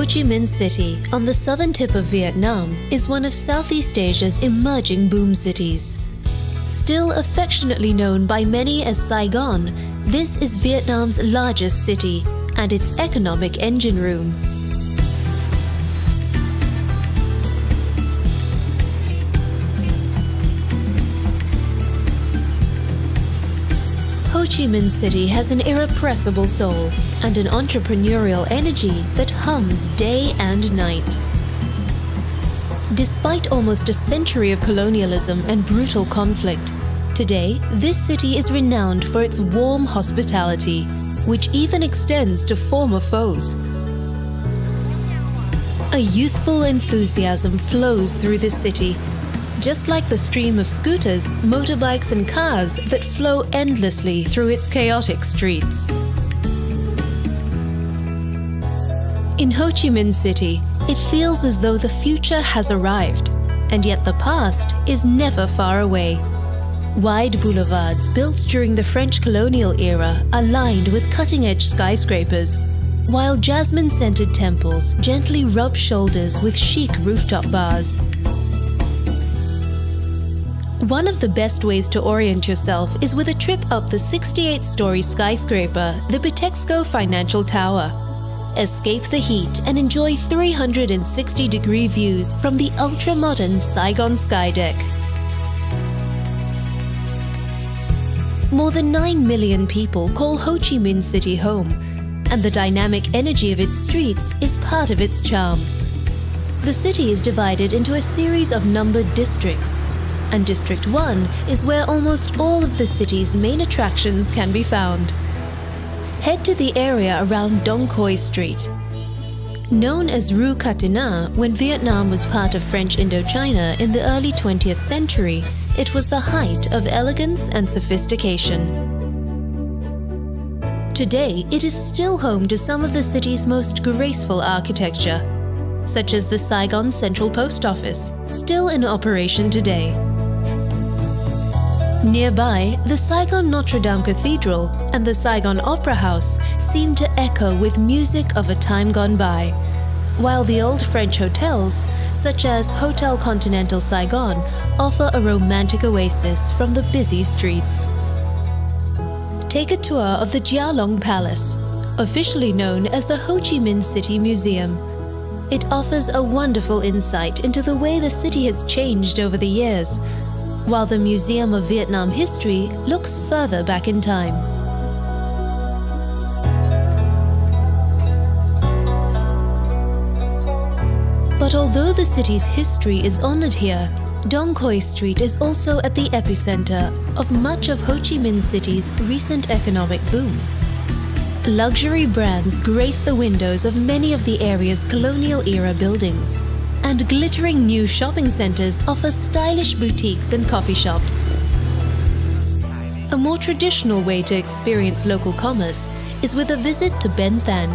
Ho Chi Minh City, on the southern tip of Vietnam, is one of Southeast Asia's emerging boom cities. Still affectionately known by many as Saigon, this is Vietnam's largest city and its economic engine room. Ho Chi Minh City has an irrepressible soul and an entrepreneurial energy that hums day and night. Despite almost a century of colonialism and brutal conflict, today this city is renowned for its warm hospitality, which even extends to former foes. A youthful enthusiasm flows through the city, just like the stream of scooters, motorbikes and cars that flow endlessly through its chaotic streets. In Ho Chi Minh City, it feels as though the future has arrived, and yet the past is never far away. Wide boulevards built during the French colonial era are lined with cutting-edge skyscrapers, while jasmine-scented temples gently rub shoulders with chic rooftop bars. One of the best ways to orient yourself is with a trip up the 68-story skyscraper, the Bitexco Financial Tower. Escape the heat and enjoy 360-degree views from the ultra-modern Saigon Skydeck. More than 9 million people call Ho Chi Minh City home, and the dynamic energy of its streets is part of its charm. The city is divided into a series of numbered districts, and District 1 is where almost all of the city's main attractions can be found. Head to the area around Dong Khoi Street. Known as Rue Catina when Vietnam was part of French Indochina in the early 20th century, it was the height of elegance and sophistication. Today, it is still home to some of the city's most graceful architecture, such as the Saigon Central Post Office, still in operation today. Nearby, the Saigon Notre Dame Cathedral and the Saigon Opera House seem to echo with music of a time gone by, while the old French hotels, such as Hotel Continental Saigon, offer a romantic oasis from the busy streets. Take a tour of the Gia Long Palace, officially known as the Ho Chi Minh City Museum. It offers a wonderful insight into the way the city has changed over the years, while the Museum of Vietnam History looks further back in time. But although the city's history is honored here, Dong Khoi Street is also at the epicenter of much of Ho Chi Minh City's recent economic boom. Luxury brands grace the windows of many of the area's colonial-era buildings, and glittering new shopping centers offer stylish boutiques and coffee shops. A more traditional way to experience local commerce is with a visit to Ben Thanh,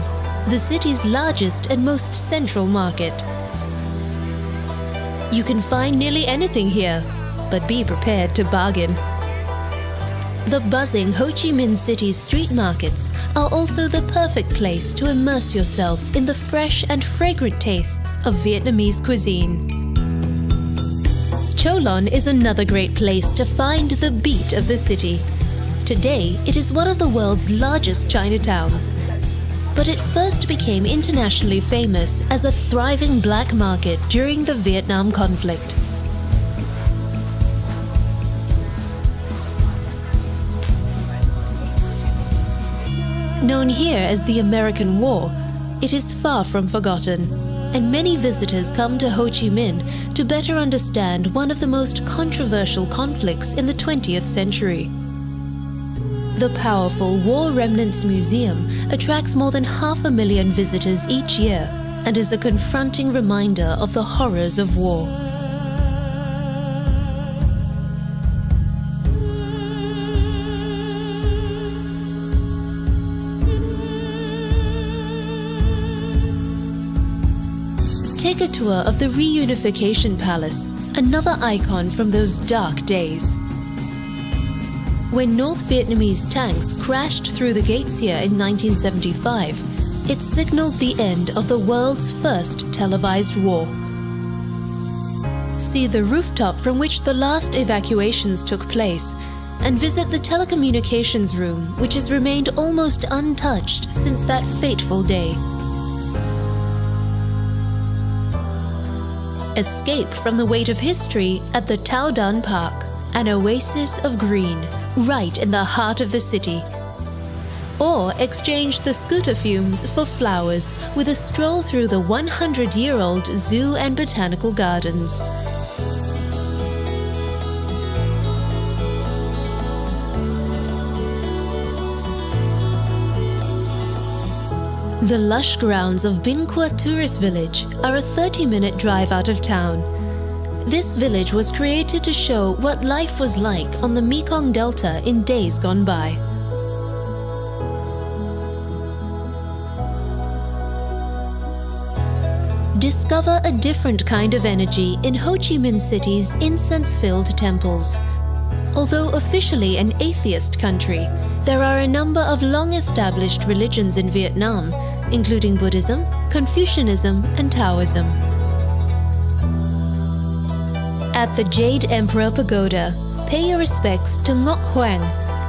the city's largest and most central market. You can find nearly anything here, but be prepared to bargain. The buzzing Ho Chi Minh City's street markets are also the perfect place to immerse yourself in the fresh and fragrant tastes of Vietnamese cuisine. Cho Lon is another great place to find the beat of the city. Today, it is one of the world's largest Chinatowns, but it first became internationally famous as a thriving black market during the Vietnam conflict. Known here as the American War, it is far from forgotten, and many visitors come to Ho Chi Minh to better understand one of the most controversial conflicts in the 20th century. The powerful War Remnants Museum attracts more than 500,000 visitors each year and is a confronting reminder of the horrors of war. Take a tour of the Reunification Palace, another icon from those dark days. When North Vietnamese tanks crashed through the gates here in 1975, It signaled the end of the world's first televised war. See the rooftop from which the last evacuations took place, and visit the telecommunications room, which has remained almost untouched since that fateful day. Escape from the weight of history at the Tao Dan Park, an oasis of green, right in the heart of the city. Or exchange the scooter fumes for flowers with a stroll through the 100-year-old zoo and botanical gardens. The lush grounds of Bin Qua Tourist Village are a 30-minute drive out of town. This village was created to show what life was like on the Mekong Delta in days gone by. Discover a different kind of energy in Ho Chi Minh City's incense-filled temples. Although officially an atheist country, there are a number of long-established religions in Vietnam, including Buddhism, Confucianism, and Taoism. At the Jade Emperor Pagoda, pay your respects to Ngoc Hoang,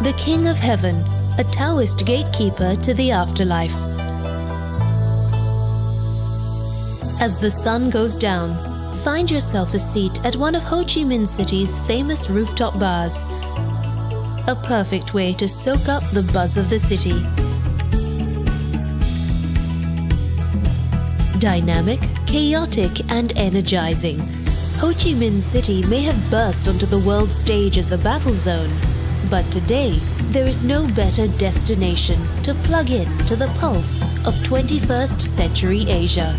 the King of Heaven, a Taoist gatekeeper to the afterlife. As the sun goes down, find yourself a seat at one of Ho Chi Minh City's famous rooftop bars. A perfect way to soak up the buzz of the city. Dynamic, chaotic, and energizing, Ho Chi Minh City may have burst onto the world stage as a battle zone, but today there is no better destination to plug in to the pulse of 21st century Asia.